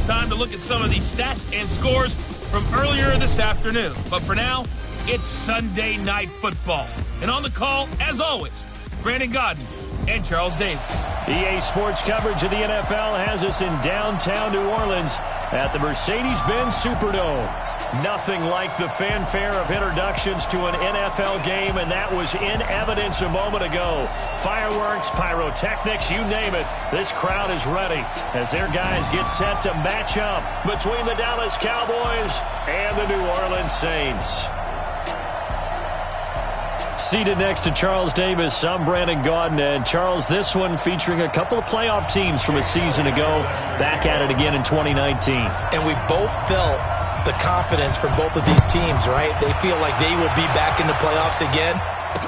time to look at some of the stats and scores from earlier this afternoon. But for now, it's Sunday Night Football. And on the call, as always, Brandon Godden and Charles Davis. EA Sports coverage of the NFL has us in downtown New Orleans at the Mercedes-Benz Superdome. Nothing like the fanfare of introductions to an NFL game, and that was in evidence a moment ago. Fireworks, pyrotechnics, you name it. This crowd is ready as their guys get set to match up between the Dallas Cowboys and the New Orleans Saints. Seated next to Charles Davis, I'm Brandon Gaudin. And Charles, this one featuring a couple of playoff teams from a season ago, back at it again in 2019. And we both felt the confidence from both of these teams, right? They feel like they will be back in the playoffs again,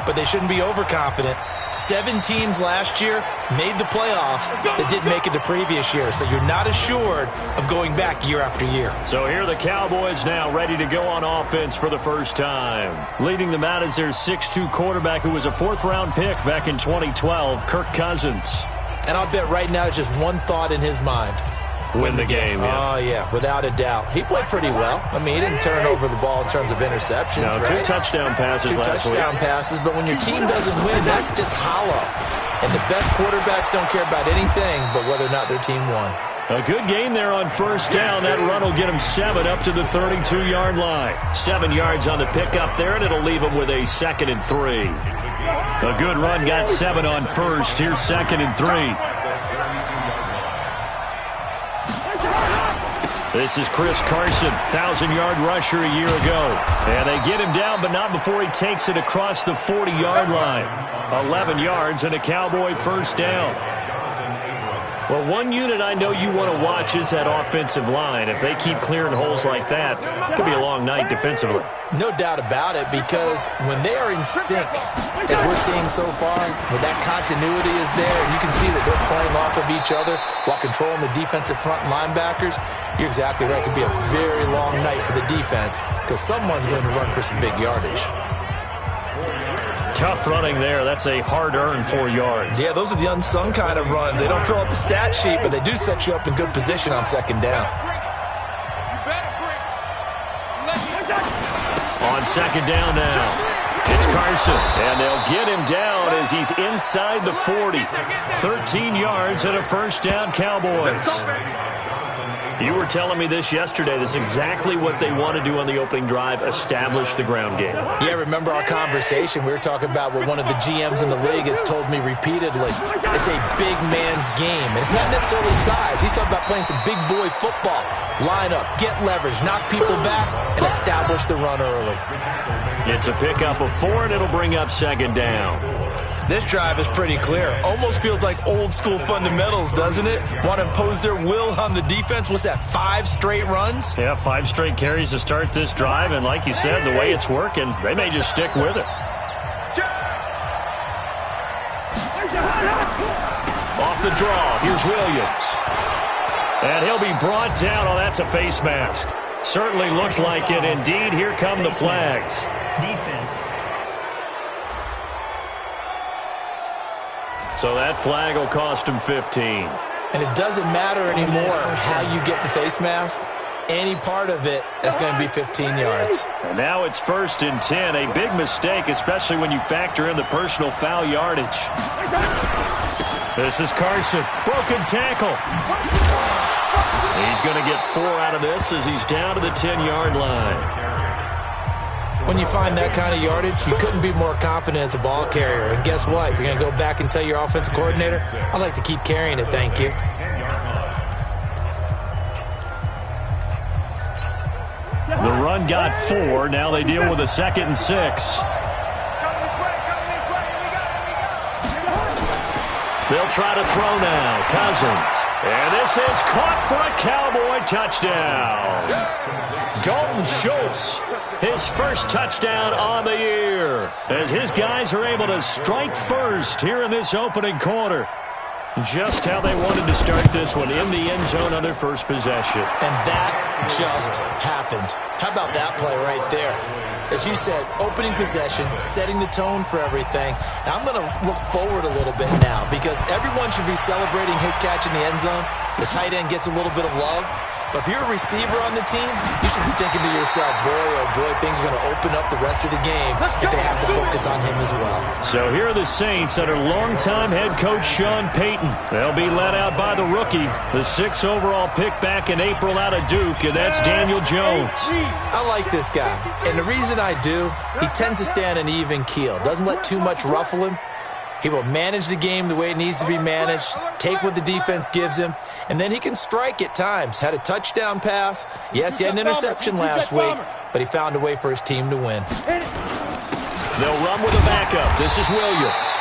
but they shouldn't be overconfident. 7 teams last year made the playoffs that didn't make it the previous year, so you're not assured of going back year after year. So here are the Cowboys now ready to go on offense for the first time. Leading them out is their 6'2 quarterback who was a 4th-round pick back in 2012, Kirk Cousins. And I'll bet right now it's just one thought in his mind. Win the game. Yeah. Oh, yeah, without a doubt. He played pretty well. I mean, he didn't turn over the ball in terms of interceptions, no, right? 2 touchdown passes last week. 2 touchdown passes, but when your team doesn't win, that's just hollow. And the best quarterbacks don't care about anything but whether or not their team won. A good game there on first down. That run will get him 7 up to the 32-yard line. 7 yards on the pickup there, and it'll leave him with a 2nd and 3. A good run got 7 on first. Here's 2nd and 3. This is Chris Carson, 1,000-yard rusher a year ago. And they get him down, but not before he takes it across the 40-yard line. 11 yards and a Cowboy first down. Well, one unit I know you want to watch is that offensive line. If they keep clearing holes like that, it could be a long night defensively. No doubt about it, because when they are in sync, as we're seeing so far, when that continuity is there, and you can see that they're playing off of each other while controlling the defensive front linebackers, you're exactly right. It could be a very long night for the defense because someone's going to run for some big yardage. Tough running there. That's a hard-earned 4 yards. Yeah, those are the unsung kind of runs. They don't fill up the stat sheet, but they do set you up in good position on 2nd down. On 2nd down now, it's Carson, and they'll get him down as he's inside the 40. 13 yards and a first down, Cowboys. You were telling me this yesterday. This is exactly what they want to do on the opening drive, establish the ground game. Yeah, remember our conversation? We were talking about what one of the GMs in the league has told me repeatedly. It's a big man's game. And it's not necessarily size. He's talking about playing some big boy football. Line up, get leverage, knock people back, and establish the run early. It's a pickup of 4, and it'll bring up 2nd down. This drive is pretty clear. Almost feels like old school fundamentals, doesn't it? Want to impose their will on the defense. What's that, 5 straight runs? Yeah, 5 straight carries to start this drive. And like you said, the way it's working, they may just stick with it. Off the draw, here's Williams. And he'll be brought down. Oh, that's a face mask. Certainly looked like it. Indeed, here come the flags. Defense. So that flag will cost him 15. And it doesn't matter anymore how you get the face mask. Any part of it is going to be 15 yards. And now it's 1st and 10. A big mistake, especially when you factor in the personal foul yardage. This is Carson. Broken tackle. He's going to get 4 out of this as he's down to the 10-yard line. When you find that kind of yardage, you couldn't be more confident as a ball carrier. And guess what? You're going to go back and tell your offensive coordinator, I'd like to keep carrying it, thank you. The run got 4. Now they deal with a 2nd and 6. They'll try to throw now. Cousins. And this is caught for a Cowboy touchdown. Dalton Schultz, his first touchdown on the year, as his guys are able to strike first here in this opening quarter. Just how they wanted to start this one, in the end zone on their first possession. And that just happened. How about that play right there? As you said, opening possession, setting the tone for everything. Now I'm going to look forward a little bit now because everyone should be celebrating his catch in the end zone. The tight end gets a little bit of love. But if you're a receiver on the team, you should be thinking to yourself, boy, oh boy, things are going to open up the rest of the game if they have to focus on him as well. So here are the Saints under longtime head coach Sean Payton. They'll be led out by the rookie, the 6th overall pick back in April out of Duke, and that's Daniel Jones. I like this guy, and the reason I do, he tends to stay on an even keel. Doesn't let too much ruffle him. He will manage the game the way it needs to be managed, take what the defense gives him, and then he can strike at times. Had a touchdown pass. Yes, he had an interception last week, but he found a way for his team to win. They'll run with a backup. This is Williams.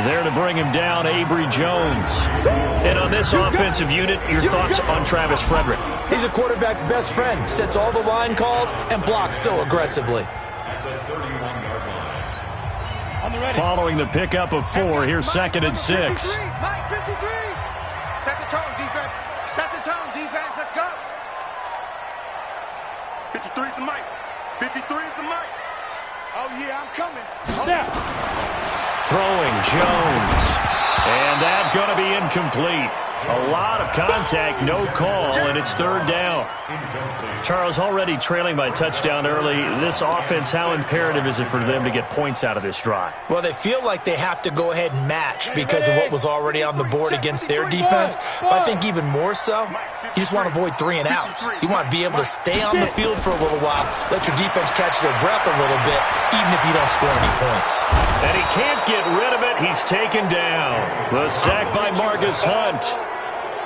There to bring him down, Avery Jones. And on this offensive unit, your thoughts on Travis Frederick? He's a quarterback's best friend. Sets all the line calls and blocks so aggressively. Following the pickup of 4, here's 2nd and 6. Mike, 53. Set the tone, defense. Set the tone, defense. Let's go. 53 is the mic. 53 is the mic. Oh, yeah, I'm coming. Throwing Jones. And that's going to be incomplete. A lot of contact, no call, and it's 3rd down. Charles, already trailing by touchdown early. This offense, how imperative is it for them to get points out of this drive? Well, they feel like they have to go ahead and match because of what was already on the board against their defense. But I think even more so, you just want to avoid 3 and outs. You want to be able to stay on the field for a little while, let your defense catch their breath a little bit, even if you don't score any points. And he can't get rid of it. He's taken down. The sack by Marcus Hunt.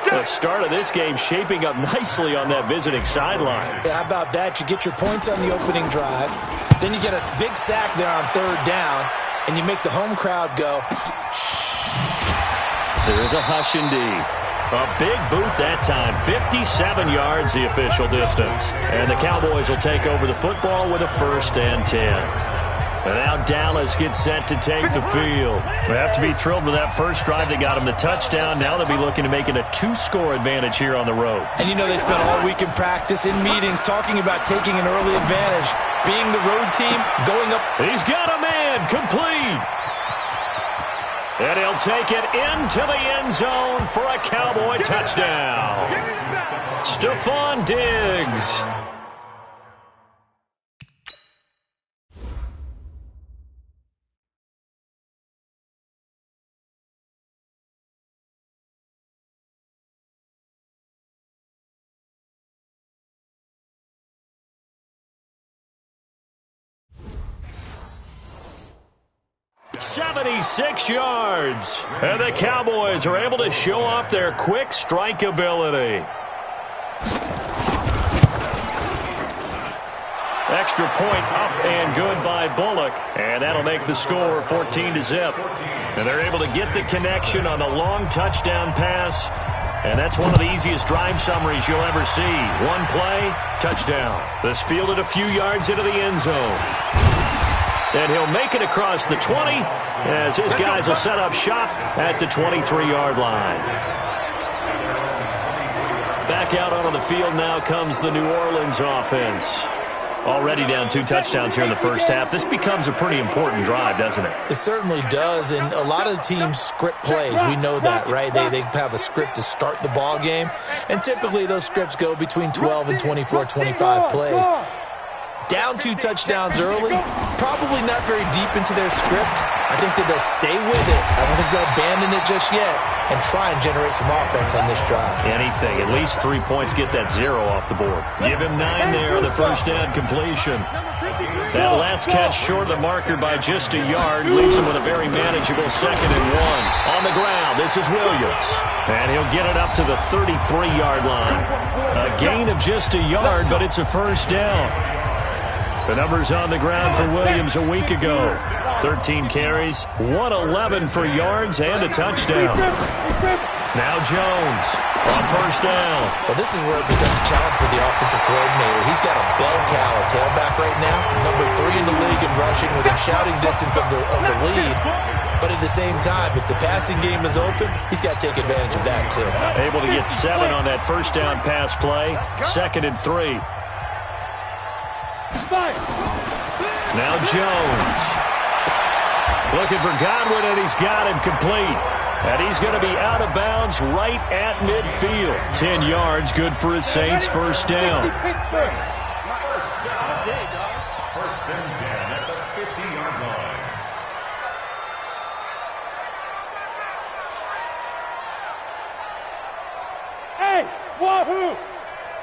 The start of this game shaping up nicely on that visiting sideline. Yeah, how about that? You get your points on the opening drive, then you get a big sack there on 3rd down, and you make the home crowd go. There is a hush indeed. A big boot that time. 57 yards the official distance. And the Cowboys will take over the football with a 1st and 10. And now Dallas gets set to take the field. They have to be thrilled with that first drive that got them the touchdown. Now they'll be looking to make it a 2-score advantage here on the road. And you know they spent all week in practice, in meetings, talking about taking an early advantage. Being the road team, going up. He's got a man, complete. And he'll take it into the end zone for a Cowboy touchdown. Stephon Diggs. .76 yards. And the Cowboys are able to show off their quick strike ability. Extra point up and good by Bullock. And that'll make the score 14-0. And they're able to get the connection on the long touchdown pass. And that's one of the easiest drive summaries you'll ever see. One play, touchdown. This fielded a few yards into the end zone. And he'll make it across the 20 as his guys will set up shop at the 23-yard line. Back out onto the field now comes the New Orleans offense. Already down 2 touchdowns here in the first half. This becomes a pretty important drive, doesn't it? It certainly does, and a lot of the teams script plays. We know that, right? They have a script to start the ball game, and typically those scripts go between 12 and 24, 25 plays. Down 2 touchdowns early, probably not very deep into their script. I think that they'll stay with it. I don't think they'll abandon it just yet and try and generate some offense on this drive. Anything. At least 3 points, get that 0 off the board. Give him 9 there on the first down completion. That last catch short of the marker by just a yard leaves him with a very manageable 2nd and 1. On the ground, this is Williams. And he'll get it up to the 33-yard line. A gain of just a yard, but it's a first down. The numbers on the ground for Williams a week ago. 13 carries, 111 for yards, and a touchdown. Now Jones on first down. Well, this is where it becomes a challenge for the offensive coordinator. He's got a bell cow at tailback right now, number 3 in the league in rushing within shouting distance of the lead. But at the same time, if the passing game is open, he's got to take advantage of that too. Able to get 7 on that first down pass play. 2nd and 3. Now Jones. Looking for Godwin, and he's got him complete. And he's going to be out of bounds right at midfield. 10 yards, good for his Saints. First down. First and 10 at the 50-yard line. Hey, wahoo!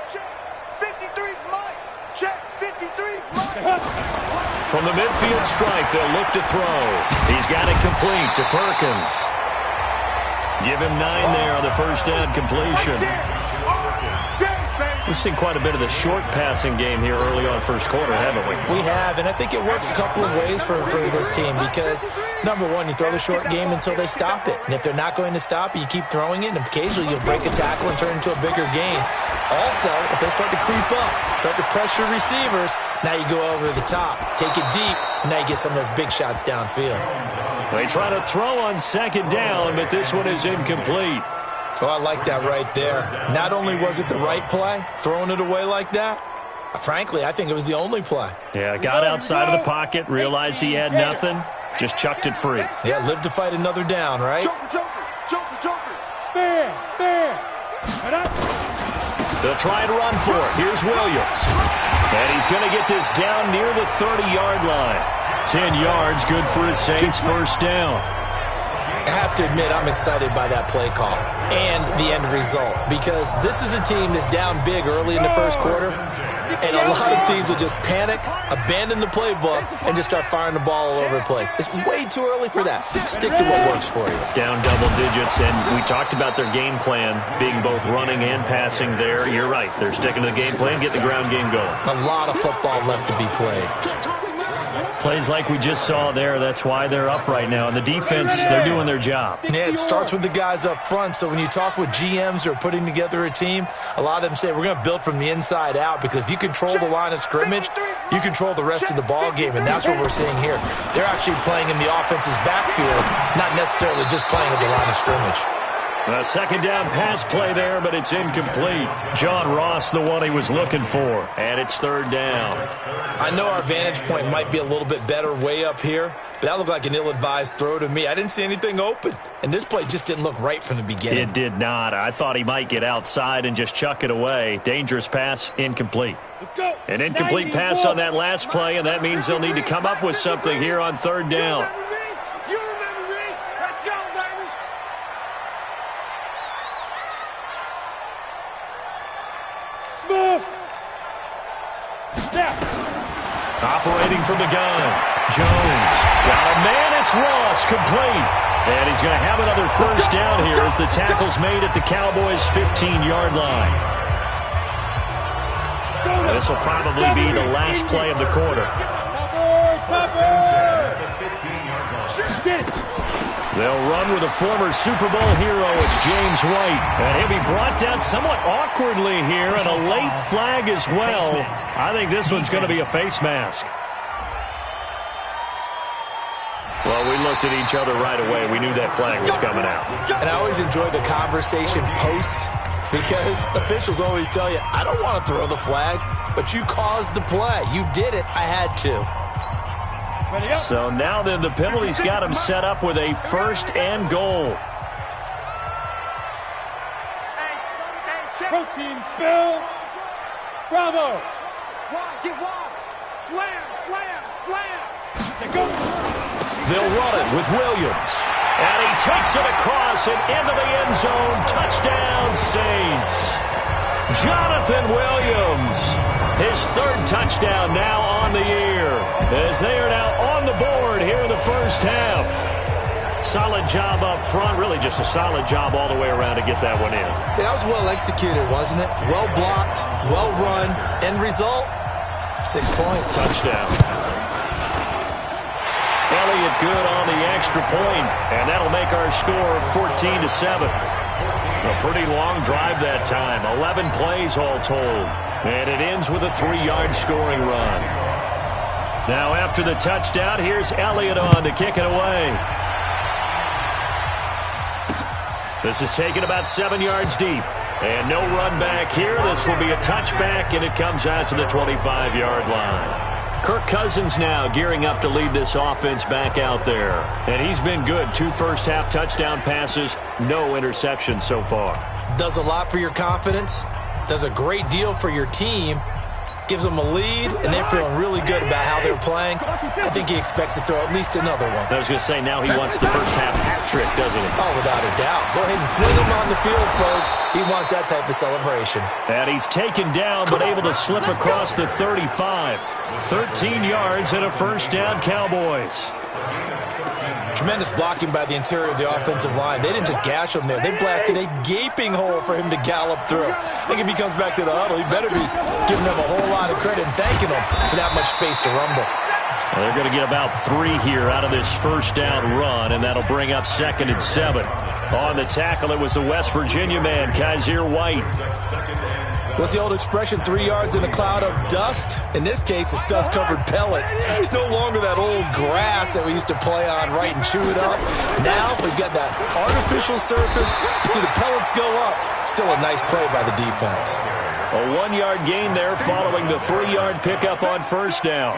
Check, 53's mine. Check, 53's mine. From the midfield stripe, they'll look to throw. He's got it complete to Perkins. Give him 9 there on the first down completion. We've seen quite a bit of the short passing game here early on first quarter, haven't we? We have, and I think it works a couple of ways for this team because, number one, you throw the short game until they stop it. And if they're not going to stop it, you keep throwing it, and occasionally you'll break a tackle and turn it into a bigger gain. Also, if they start to creep up, start to pressure receivers, now you go over the top, take it deep, and now you get some of those big shots downfield. They try to throw on second down, but this one is incomplete. Oh, I like that right there. Not only was it the right play, throwing it away like that, frankly, I think it was the only play. Yeah, got outside of the pocket, realized he had nothing, just chucked it free. Yeah, live to fight another down, right? Joker. Bam. They'll try and run for it. Here's Williams. And he's going to get this down near the 30-yard line. 10 yards, good for his Saints, first down. I have to admit, I'm excited by that play call and the end result because this is a team that's down big early in the first quarter, and a lot of teams will just panic, abandon the playbook, and just start firing the ball all over the place. It's way too early for that. Stick to what works for you. Down double digits, and we talked about their game plan being both running and passing there. You're right. They're sticking to the game plan, getting the ground game going. A lot of football left to be played. Plays like we just saw there, that's why they're up right now. And the defense, they're doing their job. Yeah, it starts with the guys up front. So when you talk with GMs who are putting together a team, a lot of them say we're going to build from the inside out because if you control the line of scrimmage, you control the rest of the ball game, and that's what we're seeing here. They're actually playing in the offense's backfield, not necessarily just playing at the line of scrimmage. A second down pass play there, but it's incomplete. John Ross, the one he was looking for, and it's third down. I know our vantage point might be a little bit better way up here, but that looked like an ill-advised throw to me. I didn't see anything open, and this play just didn't look right from the beginning. It did not. I thought he might get outside and just chuck it away. Dangerous pass, incomplete. Let's go. An incomplete pass on that last play, and that means they'll need to come up with something here on third down. You remember me? Let's go, baby. Smooth. Snap. Operating from the gun. Jones. Got a man. It's Ross. Complete. And he's going to have another first down here as the tackle's made at the Cowboys' 15-yard line. This will probably be the last play of the quarter. They'll run with a former Super Bowl hero. It's James White. And he'll be brought down somewhat awkwardly here, and a late flag as well. I think this one's going to be a face mask. Well, we looked at each other right away. We knew that flag was coming out. And I always enjoy the conversation post because officials always tell you, I don't want to throw the flag, but you caused the play. You did it. I had to. So now then the penalty's got him set up with a first and goal. Protein spill. Bravo. Get wide. Slam. They'll run it with Williams. And he takes it across and into the end zone. Touchdown, Saints. Jonathan Williams. His third touchdown now on the year, as they are now on the board here in the first half. Solid job up front, really just a solid job all the way around to get that one in. That was well executed, wasn't it? Well blocked, well run. End result, 6 points. Touchdown. Elliott good on the extra point, and that'll make our score 14-7. A pretty long drive that time, 11 plays all told. And it ends with a 3-yard scoring run. Now after the touchdown, here's Elliott on to kick it away. This is taken about 7 yards deep. And no run back here. This will be a touchback, and it comes out to the 25-yard line. Kirk Cousins now gearing up to lead this offense back out there. And he's been good. 2 first-half touchdown passes, no interceptions so far. Does a lot for your confidence. Does a great deal for your team. Gives them a lead, and they're feeling really good about how they're playing. I think he expects to throw at least another one. I was going to say, now he wants the first-half hat trick, doesn't he? Oh, without a doubt. Go ahead and fling him on the field, folks. He wants that type of celebration. And he's taken down, but able to slip across the 35. 13 yards and a first down, Cowboys. Tremendous blocking by the interior of the offensive line. They didn't just gash him there. They blasted a gaping hole for him to gallop through. I think if he comes back to the huddle, he better be giving them a whole lot of credit and thanking them for that much space to rumble. Well, they're going to get about 3 here out of this first down run, and that'll bring up 2nd and 7. On the tackle, it was the West Virginia man, Kaiser White. What's the old expression, 3 yards in a cloud of dust? In this case, it's dust-covered pellets. It's no longer that old grass that we used to play on, right, and chew it up. Now we've got that artificial surface. You see the pellets go up. Still a nice play by the defense. A 1-yard gain there following the 3-yard pickup on first down.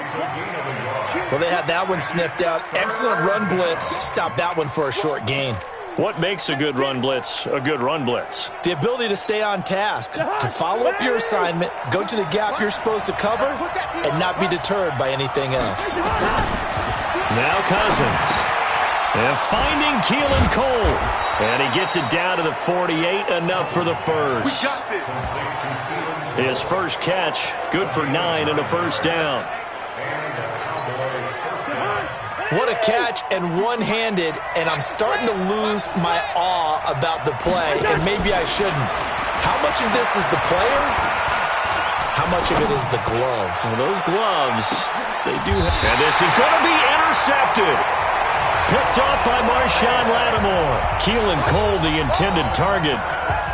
Well, they had that one sniffed out. Excellent run blitz. Stop that one for a short gain. What makes a good run blitz a good run blitz? The ability to stay on task, to follow up your assignment, go to the gap you're supposed to cover, and not be deterred by anything else. Now Cousins. And finding Keelan Cole. And he gets it down to the 48, enough for the first. His first catch, good for 9 and a first down. What a catch, and one-handed, and I'm starting to lose my awe about the play, and maybe I shouldn't. How much of this is the player? How much of it is the glove? Well, those gloves, they do have... And this is going to be intercepted. Picked off by Marshawn Lattimore. Keelan Cole, the intended target.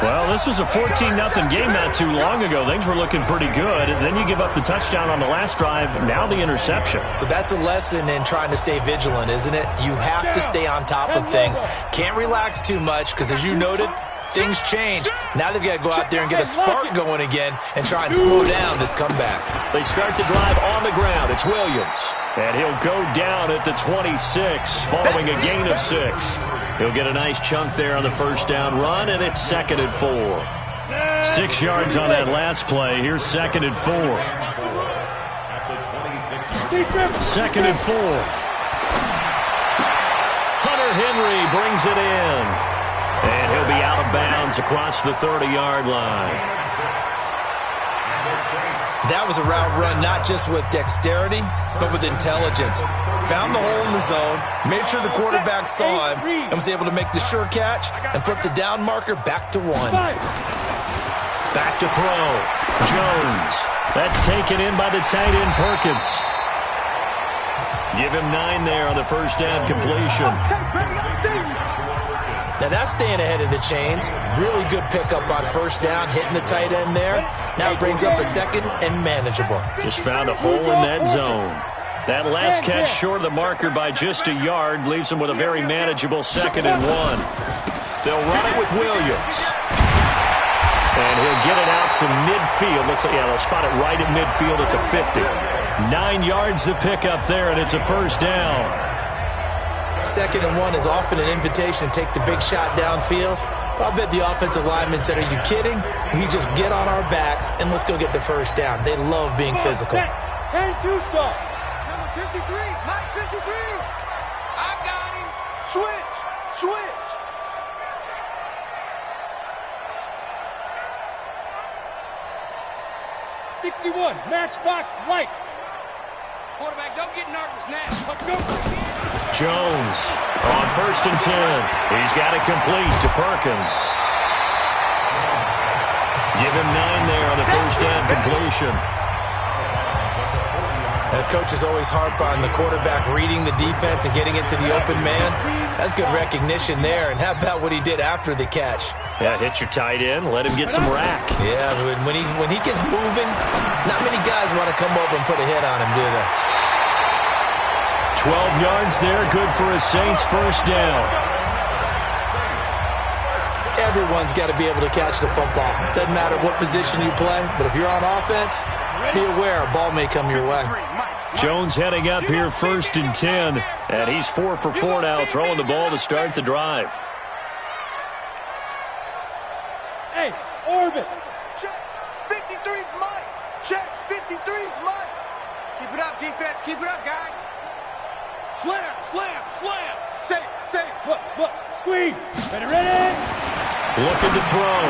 Well, this was a 14-0 game not too long ago. Things were looking pretty good. And then you give up the touchdown on the last drive. Now the interception. So that's a lesson in trying to stay vigilant, isn't it? You have to stay on top of things. Can't relax too much because, as you noted, things change. Now they've got to go out there and get a spark going again and try and slow down this comeback. They start the drive on the ground. It's Williams. And he'll go down at the 26 following a gain of 6. He'll get a nice chunk there on the first down run, and it's 2nd and 4. 6 yards on that last play. Here's 2nd and 4. 2nd and 4. Hunter Henry brings it in. And he'll be out of bounds across the 30-yard line. That was a route run not just with dexterity, but with intelligence. Found the hole in the zone, made sure the quarterback saw him, and was able to make the sure catch and flip the down marker back to 1. Back to throw. Jones. That's taken in by the tight end Perkins. Give him 9 there on the first down completion. Now that's staying ahead of the chains. Really good pickup on first down, hitting the tight end there. Now it brings up a 2nd and manageable. Just found a hole in that zone. That last catch short of the marker by just a yard leaves him with a very manageable 2nd and 1. They'll run it with Williams. And he'll get it out to midfield. Looks like, yeah, they'll spot it right at midfield at the 50. 9 yards to pick up there, and it's a first down. 2nd and 1 is often an invitation to take the big shot downfield. I'll bet the offensive lineman said, "Are you kidding? We just get on our backs and let's go get the first down." They love being physical. 10-2 stop. Number 53, Mike 53. I got him. Switch. 61, matchbox lights. Quarterback, don't get nervous now. Let's go. Jones on 1st and 10. He's got it complete to Perkins. Give him 9 there on the first down completion. The coaches always harp on the quarterback reading the defense and getting it to the open man. That's good recognition there. And how about what he did after the catch? Yeah, hit your tight end. Let him get some rack. Yeah, when he gets moving, not many guys want to come over and put a hit on him, do they? 12 yards there, good for a Saints first down. Everyone's got to be able to catch the football. Doesn't matter what position you play, but if you're on offense, be aware a ball may come your way. Jones heading up here 1st and 10. And he's 4 for 4 now, throwing the ball to start the drive. Hey, orbit. Check. 53's mine. Check. 53's mine. Keep it up, defense. Keep it up, guys. Slam, slam, slam. Say. Look. Squeeze. Ready. Looking to throw.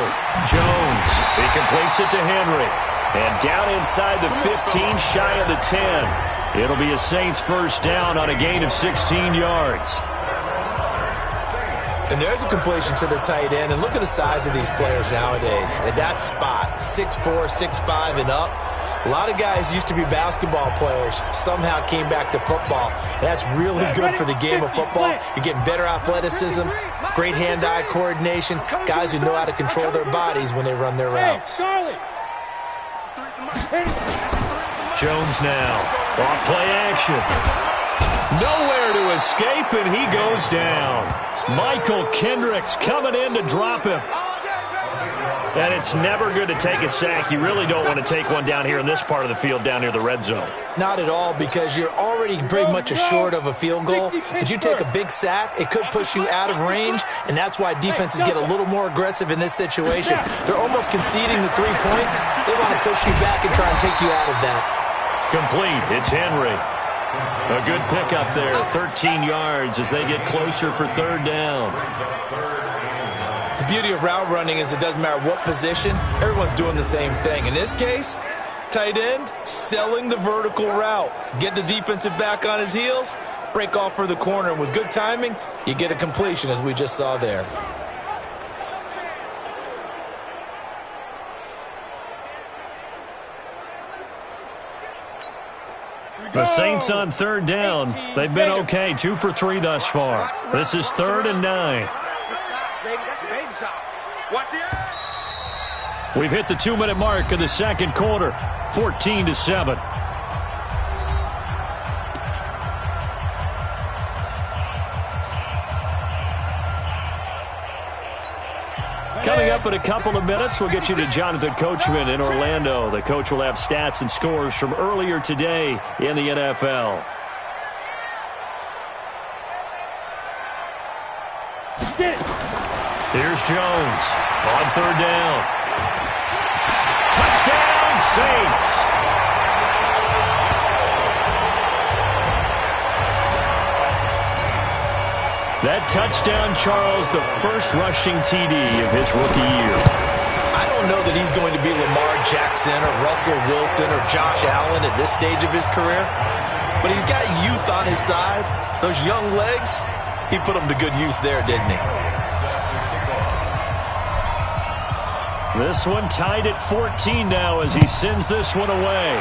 Jones. He completes it to Henry. And down inside the 15, shy of the 10. It'll be a Saints first down on a gain of 16 yards. And there's a completion to the tight end. And look at the size of these players nowadays. At that spot, 6'4", 6'5", and up. A lot of guys used to be basketball players, somehow came back to football. And that's really good for the game of football. You're getting better athleticism, great hand-eye coordination, guys who know how to control their bodies when they run their routes. Jones now, off play action. Nowhere to escape, and he goes down. Michael Kendricks coming in to drop him. And it's never good to take a sack. You really don't want to take one down here in this part of the field, down near the red zone. Not at all, because you're already pretty much assured of a field goal. If you take a big sack, it could push you out of range, and that's why defenses get a little more aggressive in this situation. They're almost conceding the 3 points. They want to push you back and try and take you out of that. Complete. It's Henry. A good pickup there, 13 yards as they get closer for 3rd down. The beauty of route running is it doesn't matter what position, everyone's doing the same thing. In this case, tight end, selling the vertical route. Get the defensive back on his heels, break off for the corner, and with good timing, you get a completion as we just saw there. The Saints on 3rd down. They've been okay, 2 for 3 thus far. This is 3rd and 9. We've hit the 2-minute mark of the 2nd quarter, 14-7. Coming up in a couple of minutes, we'll get you to Jonathan Coachman in Orlando. The coach will have stats and scores from earlier today in the NFL. Here's Jones on 3rd down. Touchdown, Saints! That touchdown, Charles, the first rushing TD of his rookie year. I don't know that he's going to be Lamar Jackson or Russell Wilson or Josh Allen at this stage of his career, but he's got youth on his side. Those young legs, he put them to good use there, didn't he? This one tied at 14 now as he sends this one away.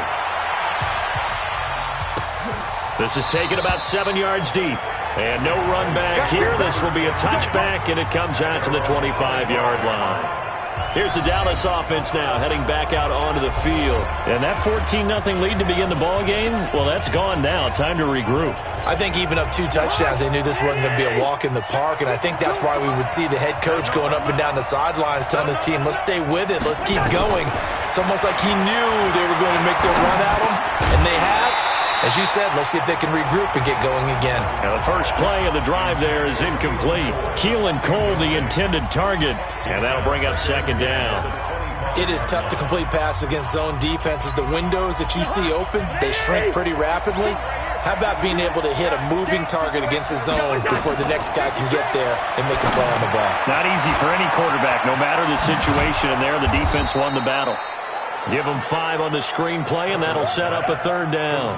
This is taken about 7 yards deep. And no run back here. This will be a touchback, and it comes out to the 25-yard line. Here's the Dallas offense now heading back out onto the field. And that 14-0 lead to begin the ball game, well, that's gone now. Time to regroup. I think even up 2 touchdowns, they knew this wasn't going to be a walk in the park, and I think that's why we would see the head coach going up and down the sidelines telling his team, let's stay with it, let's keep going. It's almost like he knew they were going to make their run at him, and they have. As you said, let's see if they can regroup and get going again. Now the first play of the drive there is incomplete. Keelan Cole, the intended target, and that'll bring up 2nd down. It is tough to complete passes against zone defenses. The windows that you see open, they shrink pretty rapidly. How about being able to hit a moving target against a zone before the next guy can get there and make a play on the ball? Not easy for any quarterback, no matter the situation, and there the defense won the battle. Give them 5 on the screen play, and that'll set up a 3rd down.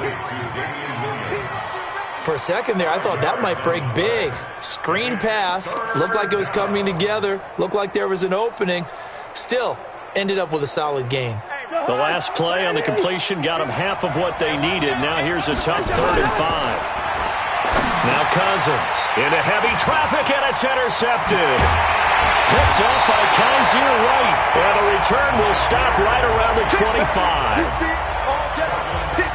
For a second there, I thought that might break big. Screen pass, looked like it was coming together, looked like there was an opening. Still, ended up with a solid gain. The last play on the completion got them half of what they needed. Now here's a tough 3rd and 5. Now Cousins into heavy traffic, and it's intercepted. Picked up by Kaiser Wright, and the return will stop right around the 25.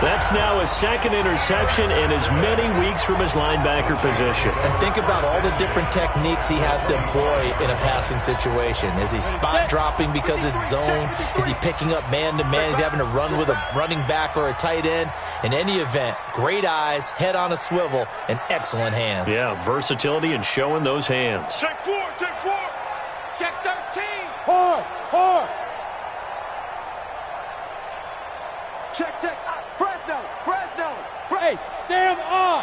That's now his second interception in as many weeks from his linebacker position. And think about all the different techniques he has to employ in a passing situation. Is he spot dropping because it's zone? Is he picking up man-to-man? Is he having to run with a running back or a tight end? In any event, great eyes, head on a swivel, and excellent hands. Yeah, versatility and showing those hands. Check 4, check 4. Check 13. Hard, hard. Check, check. Fresno. Hey, Sam on.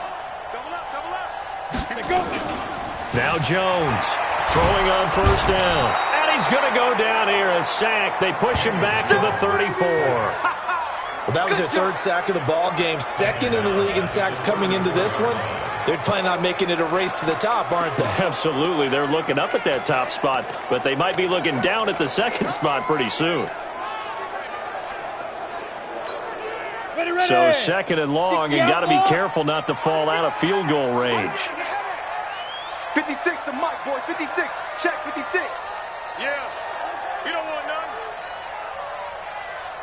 Double up. Here go. Now Jones throwing on first down. And he's going to go down here, a sack. They push him back to the 34. Well, that was their third sack of the ball game. Second in the league in sacks coming into this one. They're planning on making it a race to the top, aren't they? Absolutely. They're looking up at that top spot, but they might be looking down at the second spot pretty soon. So second and long, and got to be careful not to fall out of field goal range. 56 to Mike, boys. 56. Check 56. Yeah. You don't want none.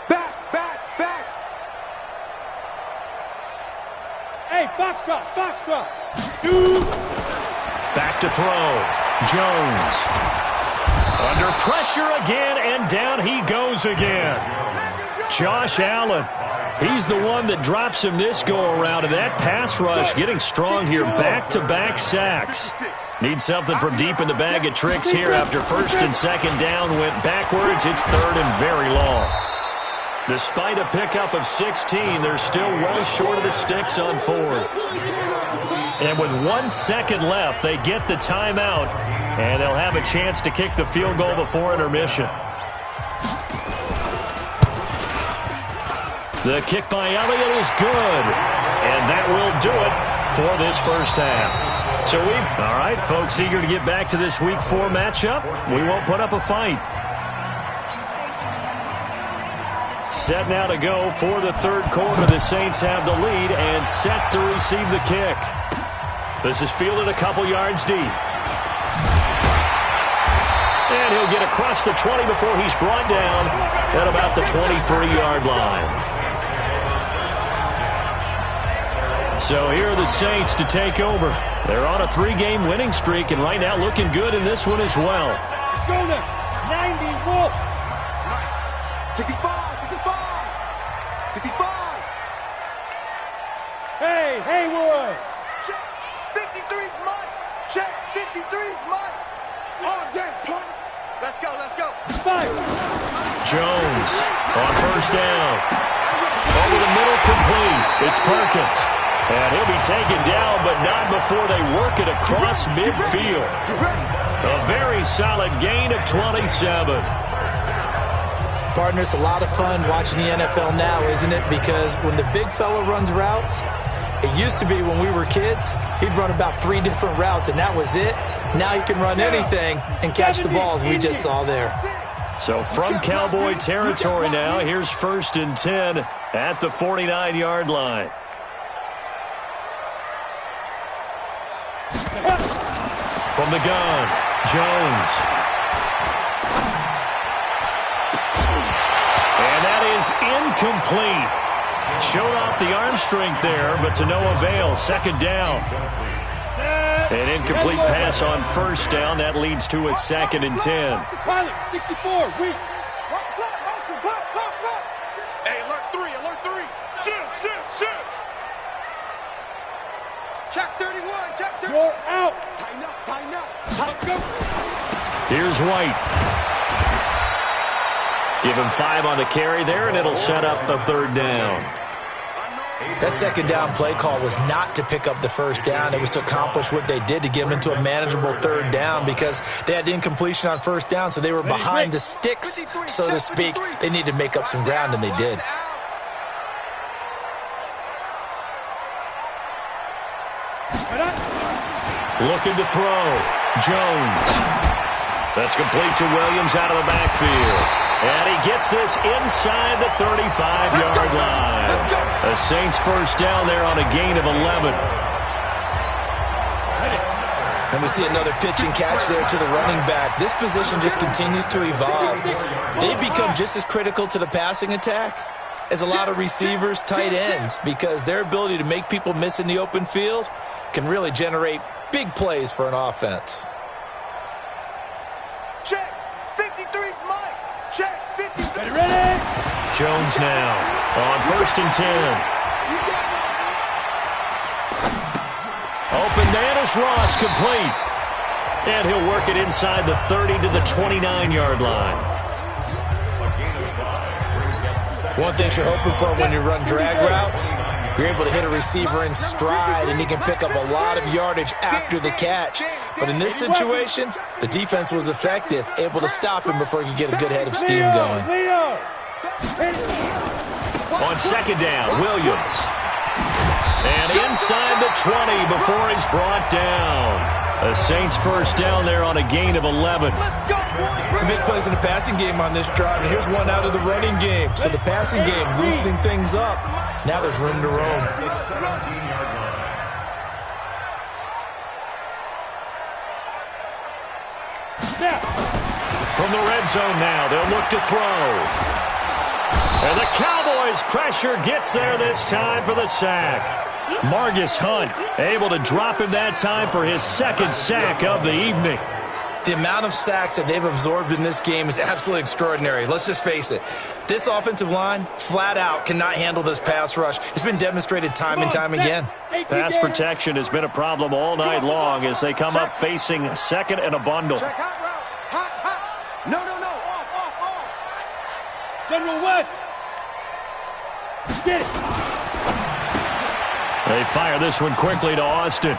Back. Hey, box drop. Two. Back to throw. Jones. Under pressure again, and down he goes again. Josh Allen. He's the one that drops him this go-around, and that pass rush getting strong here. Back-to-back sacks. Need something from deep in the bag of tricks here after first and second down went backwards. It's third and very long. Despite a pickup of 16, they're still well short of the sticks on fourth. And with 1 second left, they get the timeout, and they'll have a chance to kick the field goal before intermission. The kick by Elliott is good, and that will do it for this first half. So all right, folks, eager to get back to this Week 4 matchup. We won't put up a fight. Set now to go for the third quarter. The Saints have the lead and set to receive the kick. This is fielded a couple yards deep. And he'll get across the 20 before he's brought down at about the 23-yard line. So here are the Saints to take over. They're on a 3-game winning streak, and right now looking good in this one as well. Go there. 90 Wolf. 65. Hey, Haywood. Check 53's Mike. Check 53's Mike. All day, punk. Let's go. Five. Jones on first down. Over the middle, complete. It's Perkins. And he'll be taken down, but not before they work it across midfield. A very solid gain of 27. Partner, it's a lot of fun watching the NFL now, isn't it? Because when the big fella runs routes, it used to be when we were kids, he'd run about 3 different routes, and that was it. Now he can run anything and catch the balls we just saw there. So from Cowboy territory now, here's first and 10 at the 49-yard line. From the gun, Jones. And that is incomplete. Showed off the arm strength there, but to no avail. Second down. An incomplete pass on first down. That leads to a second and 10. Pilot, 64, weak. Hey, alert 3. Shoot. Check 31. You're out. Tighten up. Let's go. Here's White. Give him 5 on the carry there, and it'll set up the third down. That second down play call was not to pick up the first down. It was to accomplish what they did, to get them into a manageable third down, because they had incompletion on first down, so they were behind the sticks, so to speak. They needed to make up some ground, and they did. Looking to throw. Jones. That's complete to Williams out of the backfield. And he gets this inside the 35-yard line. The Saints first down there on a gain of 11. And we see another pitch and catch there to the running back. This position just continues to evolve. They become just as critical to the passing attack is a lot of receivers, tight ends, because their ability to make people miss in the open field can really generate big plays for an offense. Check. 53's Mike. Check. 53. Ready? Jones now on 1st and 10. Open man is Ross, complete. And he'll work it inside the 30 to the 29-yard line. One thing you're hoping for when you run drag routes, you're able to hit a receiver in stride, and he can pick up a lot of yardage after the catch. But in this situation, the defense was effective, able to stop him before he could get a good head of steam going. On 2nd down, Williams. And inside the 20 before he's brought down. The Saints first down there on a gain of 11. Some big plays in the passing game on this drive, and here's one out of the running game. So the passing game loosening things up. Now there's room to roam. From the red zone now, they'll look to throw. And the Cowboys' pressure gets there this time for the sack. Margus Hunt able to drop him that time for his 2nd sack of the evening. The amount of sacks that they've absorbed in this game is absolutely extraordinary. Let's just face it. This offensive line, flat out, cannot handle this pass rush. It's been demonstrated time and time again. Pass protection has been a problem all night long as they come up facing 2nd and a bundle. Check hot route. Hot. No. Off. General West. Get it. They fire this one quickly to Austin.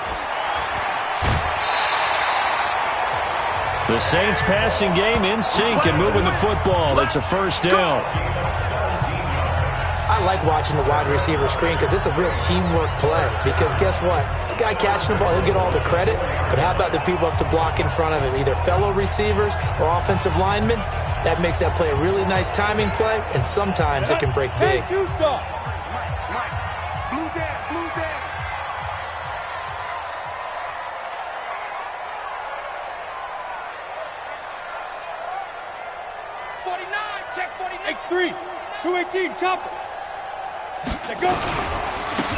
The Saints passing game in sync and moving the football. It's a 1st down. I like watching the wide receiver screen because it's a real teamwork play. Because guess what? The guy catching the ball, he'll get all the credit. But how about the people have to block in front of him, either fellow receivers or offensive linemen? That makes that play a really nice timing play, and sometimes it can break big. Blue down. Check 49. X3. 218. Chopper. Check go.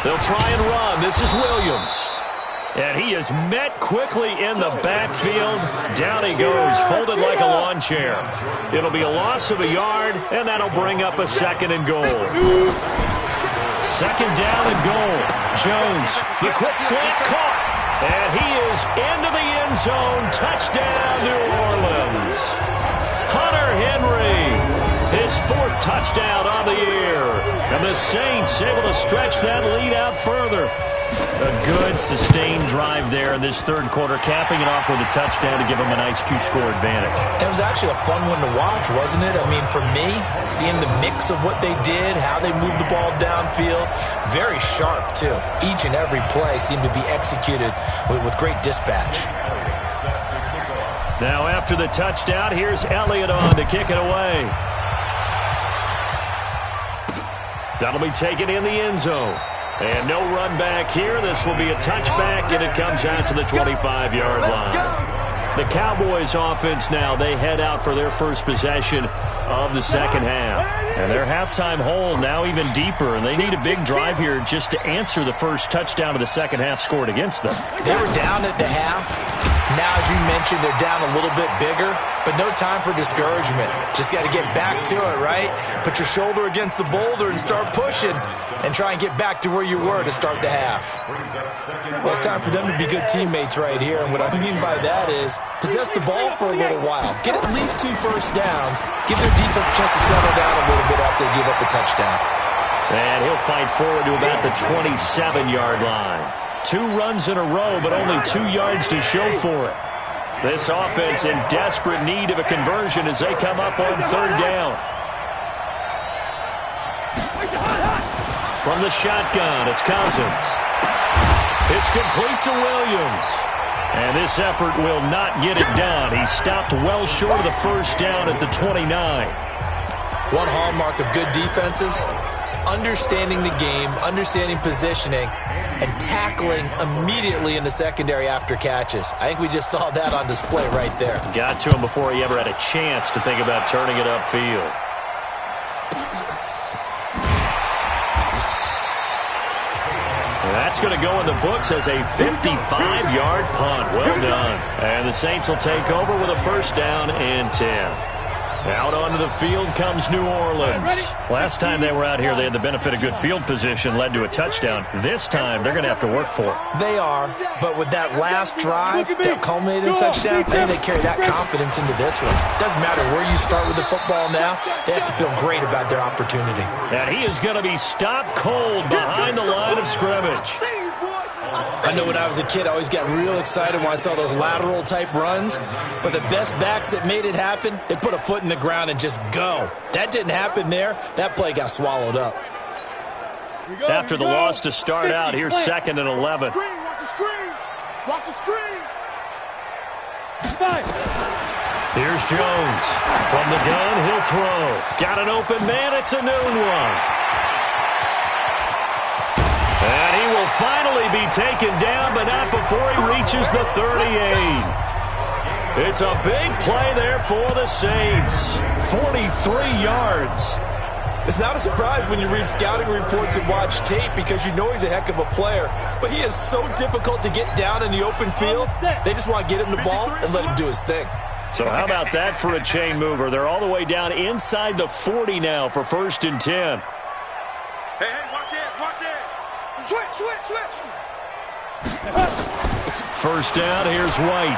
They'll try and run. This is Williams. And he is met quickly in the backfield. Down he goes, folded like a lawn chair. It'll be a loss of a yard, and that'll bring up a 2nd and goal. 2nd down and goal. Jones, the quick slant caught. And he is into the end zone. Touchdown, New Orleans. Hunter Henry, his 4th touchdown on the year. And the Saints able to stretch that lead out further. A good, sustained drive there in this 3rd quarter, capping it off with a touchdown to give them a nice 2-score advantage. It was actually a fun one to watch, wasn't it? I mean, for me, seeing the mix of what they did, how they moved the ball downfield, very sharp, too. Each and every play seemed to be executed with great dispatch. Now after the touchdown, here's Elliott on to kick it away. That'll be taken in the end zone. And no run back here. This will be a touchback, and it comes out to the 25-yard line. The Cowboys offense now, they head out for their first possession of the 2nd half. And their halftime hole now even deeper, and they need a big drive here just to answer the first touchdown of the 2nd half scored against them. They were down at the half. Now, as you mentioned, they're down a little bit bigger, but no time for discouragement. Just got to get back to it, right? Put your shoulder against the boulder and start pushing and try and get back to where you were to start the half. Well, it's time for them to be good teammates right here, and what I mean by that is possess the ball for a little while. Get at least 2 first downs. Give their defense a chance to settle down a little bit after they give up a touchdown. And he'll fight forward to about the 27-yard line. 2 runs in a row, but only 2 yards to show for it. This offense in desperate need of a conversion as they come up on 3rd down. From the shotgun, it's Cousins. It's complete to Williams. And this effort will not get it done. He stopped well short of the first down at the 29. One hallmark of good defenses is understanding the game, understanding positioning, and tackling immediately in the secondary after catches. I think we just saw that on display right there. Got to him before he ever had a chance to think about turning it upfield. That's going to go in the books as a 55-yard punt. Well done. And the Saints will take over with a first down and 10. Out onto the field comes New Orleans. Last time they were out here, they had the benefit of good field position, led to a touchdown. This time, they're going to have to work for it. They are, but with that last drive that culminated in a touchdown, I think they carry that confidence into this one. Doesn't matter where you start with the football now, they have to feel great about their opportunity. And he is going to be stopped cold behind the line of scrimmage. I know when I was a kid, I always got real excited when I saw those lateral-type runs. But the best backs that made it happen, they put a foot in the ground and just go. That didn't happen there. That play got swallowed up. After the loss to start out, here's 2nd and 11. Watch the screen. Watch the screen. Here's Jones. From the gun, he'll throw. Got an open man. It's a noon one. And he will finally be taken down, but not before he reaches the 38. It's a big play there for the Saints. 43 yards. It's not a surprise when you read scouting reports and watch tape because you know he's a heck of a player. But he is so difficult to get down in the open field. They just want to get him the ball and let him do his thing. So how about that for a chain mover? They're all the way down inside the 40 now for 1st and 10. Hey, watch it, watch it. Switch. First down, here's White.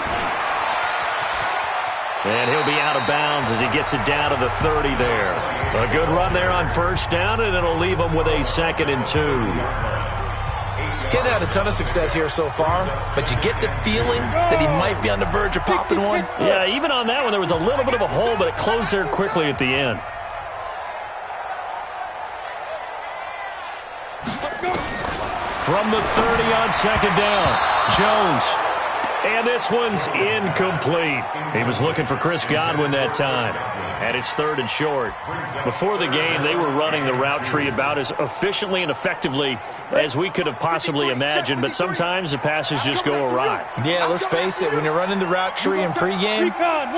And he'll be out of bounds as he gets it down to the 30 there. A good run there on first down, and it'll leave him with a 2nd and 2. Getting had a ton of success here so far, but you get the feeling that he might be on the verge of popping one. Yeah, even on that one, there was a little bit of a hole, but it closed there quickly at the end. From the 30 on 2nd down, Jones. And this one's incomplete. He was looking for Chris Godwin that time. And it's 3rd and short. Before the game, they were running the route tree about as efficiently and effectively as we could have possibly imagined. But sometimes the passes just go awry. Yeah, let's face it. When you're running the route tree in pregame,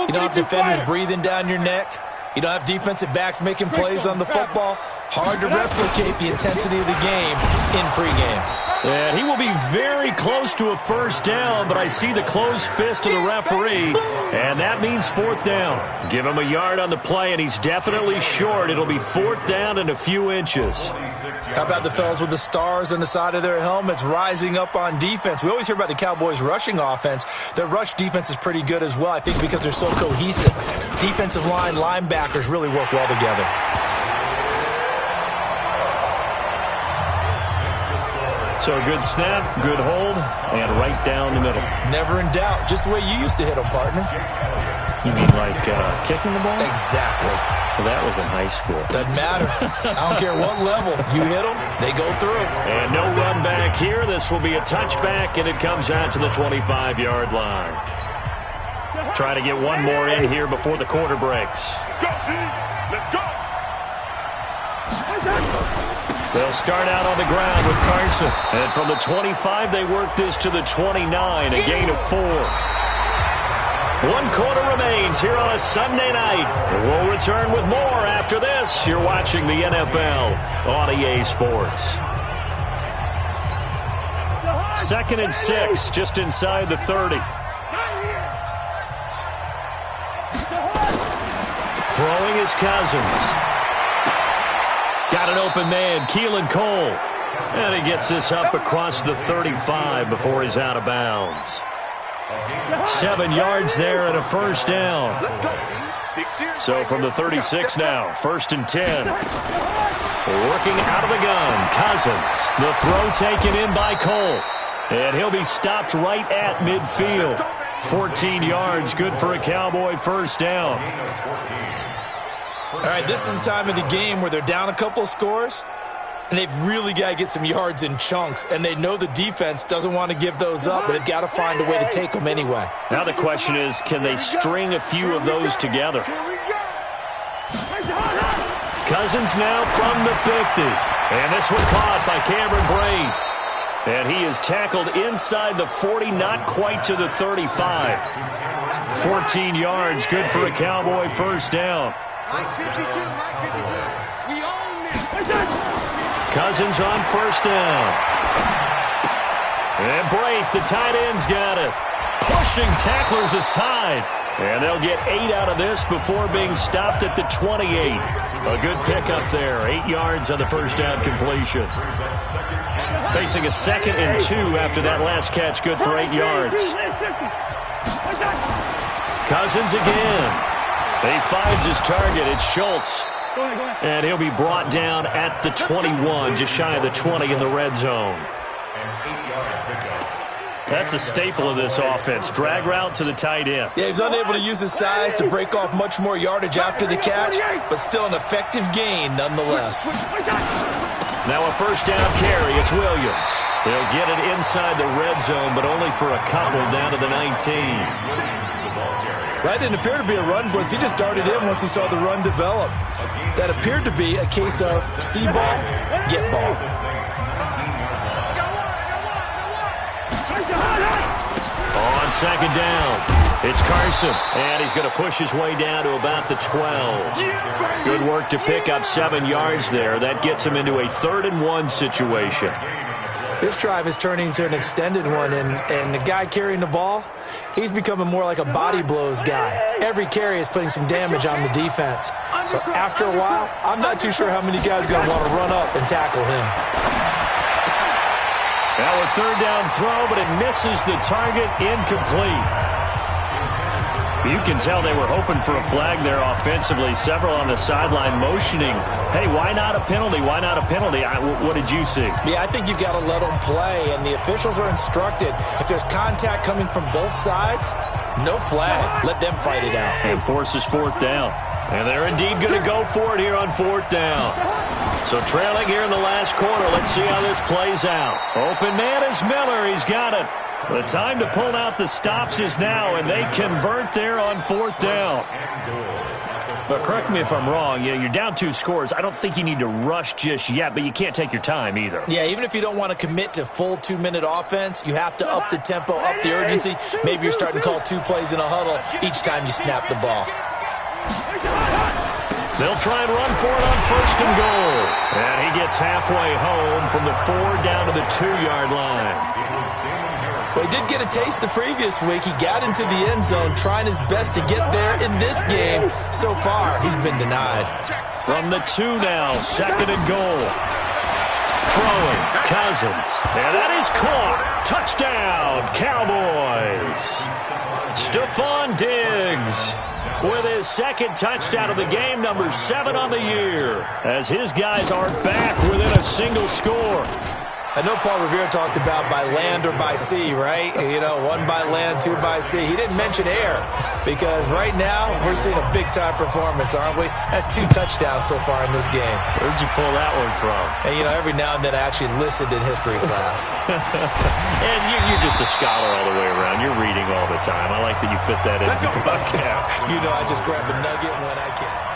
you don't have defenders breathing down your neck. You don't have defensive backs making plays on the football. Hard to replicate the intensity of the game in pregame. And he will be very close to a first down, but I see the closed fist of the referee, and that means 4th down. Give him a yard on the play, and he's definitely short. It'll be 4th down and a few inches. How about the fellas with the stars on the side of their helmets rising up on defense? We always hear about the Cowboys' rushing offense. Their rush defense is pretty good as well, I think, because they're so cohesive. Defensive line, linebackers really work well together. So a good snap, good hold, and right down the middle. Never in doubt. Just the way you used to hit them, partner. You mean like kicking the ball? Exactly. Well, that was in high school. Doesn't matter. I don't care what level. You hit them, they go through. And no run back here. This will be a touchback, and it comes out to the 25-yard line. Try to get one more in here before the quarter breaks. Let's go. They'll start out on the ground with Carson. And from the 25, they work this to the 29, a gain of 4. 1 quarter remains here on a Sunday night. We'll return with more after this. You're watching the NFL on EA Sports. 2nd and 6, just inside the 30. Throwing is Cousins. Got an open man, Keelan Cole. And he gets this up across the 35 before he's out of bounds. 7 yards there and a first down. So from the 36 now, 1st and 10. Working out of the gun, Cousins. The throw taken in by Cole. And he'll be stopped right at midfield. 14 yards, good for a Cowboy first down. All right, this is the time of the game where they're down a couple of scores, and they've really got to get some yards in chunks, and they know the defense doesn't want to give those up, but they've got to find a way to take them anyway. Now the question is, can they string a few of those together? Cousins now from the 50, and this one caught by Cameron Braid. And he is tackled inside the 40, not quite to the 35. 14 yards, good for a Cowboy first down. Mike 52, Mike 52. We own it. Cousins on first down. And Braith, the tight end's got it. Pushing tacklers aside. And they'll get 8 out of this before being stopped at the 28. A good pickup there. 8 yards on the first down completion. Facing a 2nd and 2 after that last catch. Good for 8 yards. Cousins again. He finds his target. It's Schultz. And he'll be brought down at the 21, just shy of the 20 in the red zone. That's a staple of this offense. Drag route to the tight end. Yeah, he's unable to use his size to break off much more yardage after the catch, but still an effective gain nonetheless. Now a first down carry. It's Williams. They'll get it inside the red zone, but only for a couple down to the 19. That didn't appear to be a run blitz. He just darted in once he saw the run develop. That appeared to be a case of see ball, get ball. On second down, it's Carson, and he's going to push his way down to about the 12. Good work to pick up 7 yards there. That gets him into a 3rd and 1 situation. This drive is turning into an extended one, and the guy carrying the ball, he's becoming more like a body blows guy. Every carry is putting some damage on the defense. So after a while, I'm not too sure how many guys are going to want to run up and tackle him. Now a 3rd down throw, but it misses the target, incomplete. You can tell they were hoping for a flag there offensively. Several on the sideline motioning, hey, why not a penalty? Why not a penalty? What did you see? Yeah, I think you've got to let them play, and the officials are instructed. If there's contact coming from both sides, no flag. Let them fight it out. And forces 4th down. And they're indeed going to go for it here on 4th down. So trailing here in the last quarter. Let's see how this plays out. Open man is Miller. He's got it. The time to pull out the stops is now, and they convert there on 4th down. But correct me if I'm wrong. You're down 2 scores. I don't think you need to rush just yet, but you can't take your time either. Yeah, even if you don't want to commit to full 2-minute offense, you have to up the tempo, up the urgency. Maybe you're starting to call 2 plays in a huddle each time you snap the ball. They'll try and run for it on 1st and goal. And he gets halfway home from the 4 down to the 2-yard line. Well, he did get a taste the previous week. He got into the end zone trying his best to get there in this game. So far, he's been denied. From the 2 now, 2nd and goal. Throwing, Cousins. And that is caught. Touchdown, Cowboys. Stephon Diggs with his 2nd touchdown of the game, number 7 on the year, as his guys are back within a single score. I know Paul Revere talked about by land or by sea, right? You know, 1 by land, 2 by sea. He didn't mention air because right now we're seeing a big-time performance, aren't we? That's 2 touchdowns so far in this game. Where'd you pull that one from? And, you know, every now and then I actually listened in history class. And you're just a scholar all the way around. You're reading all the time. I like that you fit that into the podcast. You know, I just grab a nugget when I can.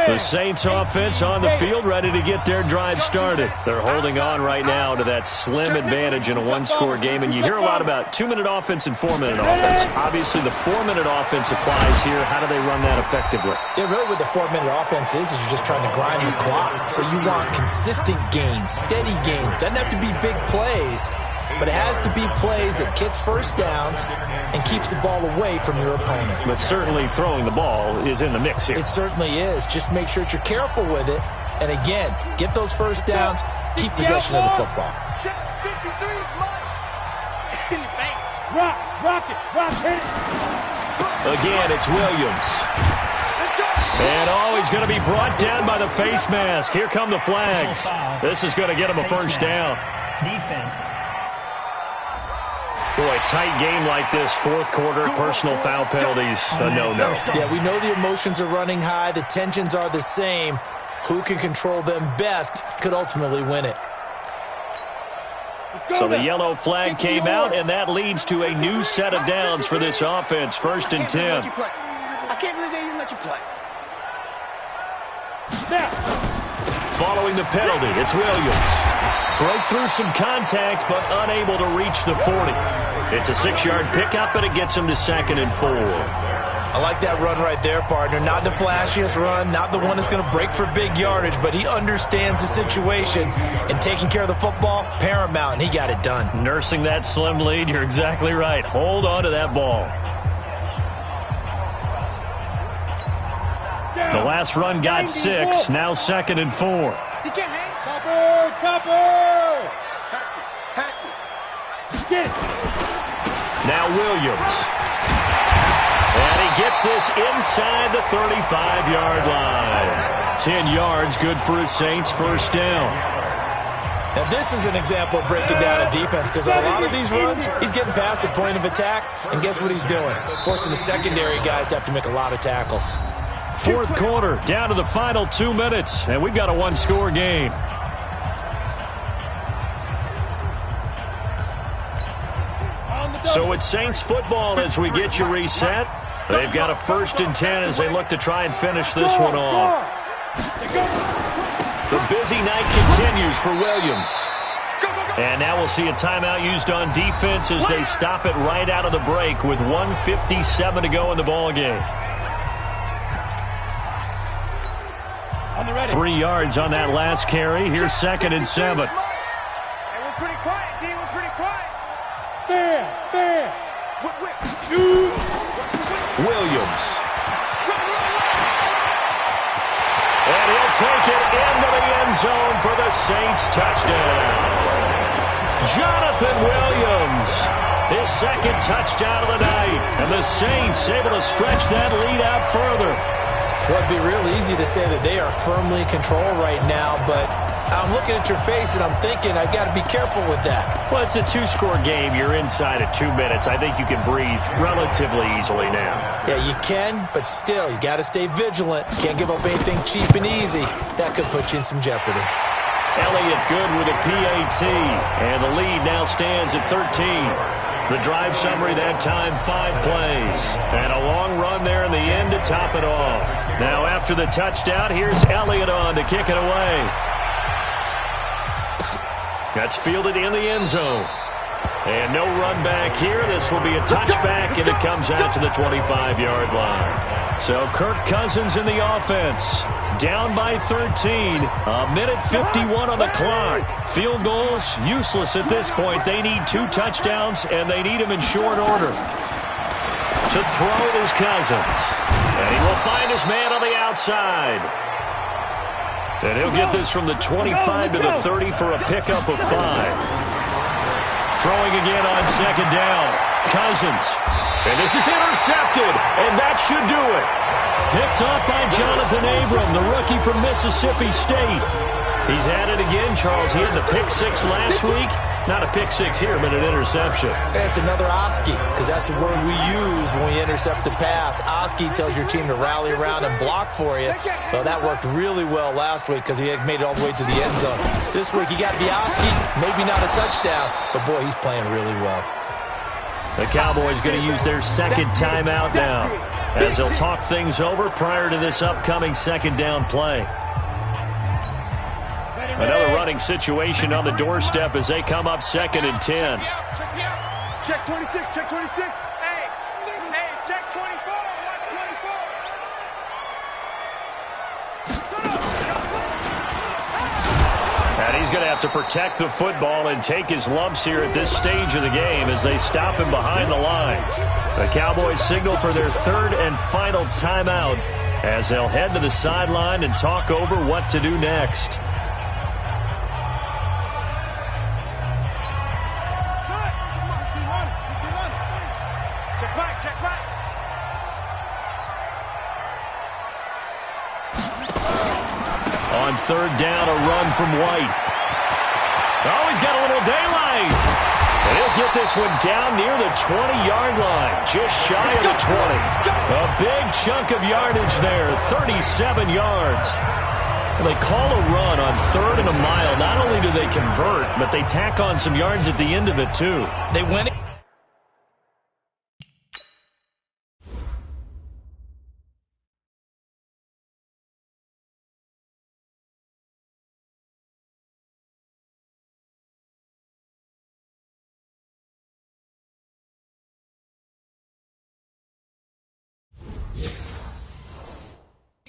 The Saints offense on the field, ready to get their drive started. They're holding on right now to that slim advantage in a 1-score game. And you hear a lot about 2-minute offense and 4-minute offense. Obviously, the 4-minute offense applies here. How do they run that effectively? Yeah, really what the 4-minute offense is you're just trying to grind the clock. So you want consistent gains, steady gains. Doesn't have to be big plays, but it has to be plays that gets first downs and keeps the ball away from your opponent. But certainly throwing the ball is in the mix here. It certainly is. Just make sure that you're careful with it. And again, get those first downs, keep possession of the football. Again, it's Williams. And he's going to be brought down by the face mask. Here come the flags. This is going to get him a first down. Defense. Boy, tight game like this, 4th quarter, personal foul penalties, a no-no. Yeah, we know the emotions are running high. The tensions are the same. Who can control them best could ultimately win it. So the yellow flag came out, and that leads to a new set of downs for this offense, 1st and 10. I can't believe they even let you play. Following the penalty, it's Williams. Broke through some contact, but unable to reach the 40. It's a 6-yard pickup, and it gets him to 2nd and 4. I like that run right there, partner. Not the flashiest run, not the one that's going to break for big yardage, but he understands the situation, and taking care of the football, paramount, and he got it done. Nursing that slim lead, you're exactly right. Hold on to that ball. The last run got 6, now 2nd and 4. You can't hang. Topper! Patch it. Get it! Now Williams. And he gets this inside the 35-yard line. 10 yards, good for his Saints, first down. Now, this is an example of breaking down a defense, because on a lot of these runs, he's getting past the point of attack, and guess what he's doing? Forcing the secondary guys to have to make a lot of tackles. Fourth quarter, down to the final 2 minutes, and we've got a one-score game. So it's Saints football as we get you reset. They've got a 1st and 10 as they look to try and finish this one off. The busy night continues for Williams. And now we'll see a timeout used on defense as they stop it right out of the break with 1:57 to go in the ballgame. 3 yards on that last carry. Here's 2nd and 7. Hey, we're pretty quiet, D. We're pretty quiet. Fair! Shoot! Williams. And he'll take it into the end zone for the Saints touchdown. Jonathan Williams, his 2nd touchdown of the night. And the Saints able to stretch that lead out further. Well, it'd be real easy to say that they are firmly in control right now, but I'm looking at your face and I'm thinking I've got to be careful with that. Well, it's a 2-score game. You're inside of 2 minutes. I think you can breathe relatively easily now. Yeah, you can, but still, you got to stay vigilant. Can't give up anything cheap and easy. That could put you in some jeopardy. Elliott good with a PAT, and the lead now stands at 13. The drive summary that time, 5 plays. And a long run there in the end to top it off. Now after the touchdown, here's Elliott on to kick it away. That's fielded in the end zone. And no run back here. This will be a touchback, and it comes out to the 25-yard line. So Kirk Cousins in the offense. Down by 13. A minute 51 on the clock. Field goals, useless at this point. They need 2 touchdowns, and they need them in short order. To throw is Cousins. And he will find his man on the outside. And he'll get this from the 25 to the 30 for a pickup of 5. Throwing again on 2nd down. Cousins. And this is intercepted, and that should do it. Picked off by Jonathan Abram, the rookie from Mississippi State. He's had it again, Charles. He had the pick 6 last week. Not a pick 6 here, but an interception. It's another Oski, because that's the word we use when we intercept a pass. Oski tells your team to rally around and block for you. Well, that worked really well last week because he had made it all the way to the end zone. This week he got the Oski, maybe not a touchdown, but boy, he's playing really well. The Cowboys going to use their 2nd timeout now as they'll talk things over prior to this upcoming 2nd down play. Another running situation on the doorstep as they come up 2nd and 10. Check 26, check 26. Hey, check 24, watch 24. And he's going to have to protect the football and take his lumps here at this stage of the game as they stop him behind the line. The Cowboys signal for their 3rd and final timeout as they'll head to the sideline and talk over what to do next. On 3rd down, a run from White. Oh, he's got a little daylight. And he'll get this one down near the 20-yard line, just shy of the 20. A big chunk of yardage there, 37 yards. And they call a run on 3rd and a mile. Not only do they convert, but they tack on some yards at the end of it, too. They went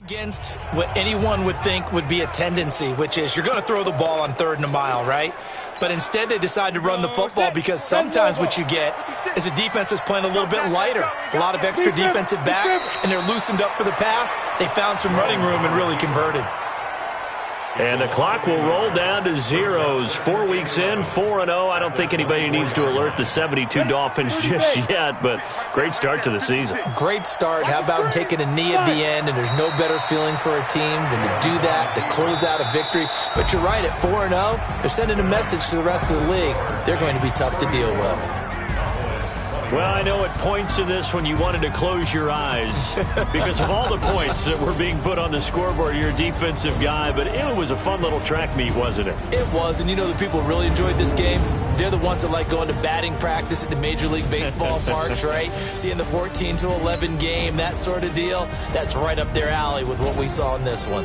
Against what anyone would think would be a tendency, which is you're going to throw the ball on 3rd and a mile, right? But instead they decide to run the football because sometimes what you get is a defense is playing a little bit lighter. A lot of extra defensive backs, and they're loosened up for the pass. They found some running room and really converted. And the clock will roll down to zeros. 4 weeks in, 4-0. I don't think anybody needs to alert the 72 Dolphins just yet, but great start to the season. Great start. How about taking a knee at the end, and there's no better feeling for a team than to do that, to close out a victory. But you're right, at 4-0, they're sending a message to the rest of the league. They're going to be tough to deal with. Well, I know at points in this when you wanted to close your eyes because of all the points that were being put on the scoreboard. You're a defensive guy, but it was a fun little track meet, wasn't it? It was, and you know the people really enjoyed this game. They're the ones that like going to batting practice at the Major League Baseball parks, right? Seeing the 14-11 game, that sort of deal. That's right up their alley with what we saw in this one.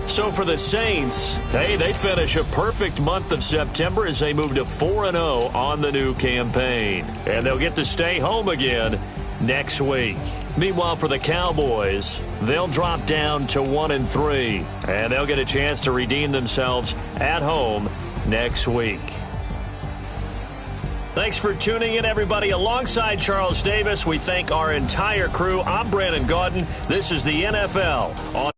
So for the Saints, hey, they finish a perfect month of September as they move to 4-0 on the new campaign. And they'll get to stay home again next week. Meanwhile, for the Cowboys, they'll drop down to 1-3. And they'll get a chance to redeem themselves at home next week. Thanks for tuning in, everybody. Alongside Charles Davis, we thank our entire crew. I'm Brandon Gaudin. This is the NFL on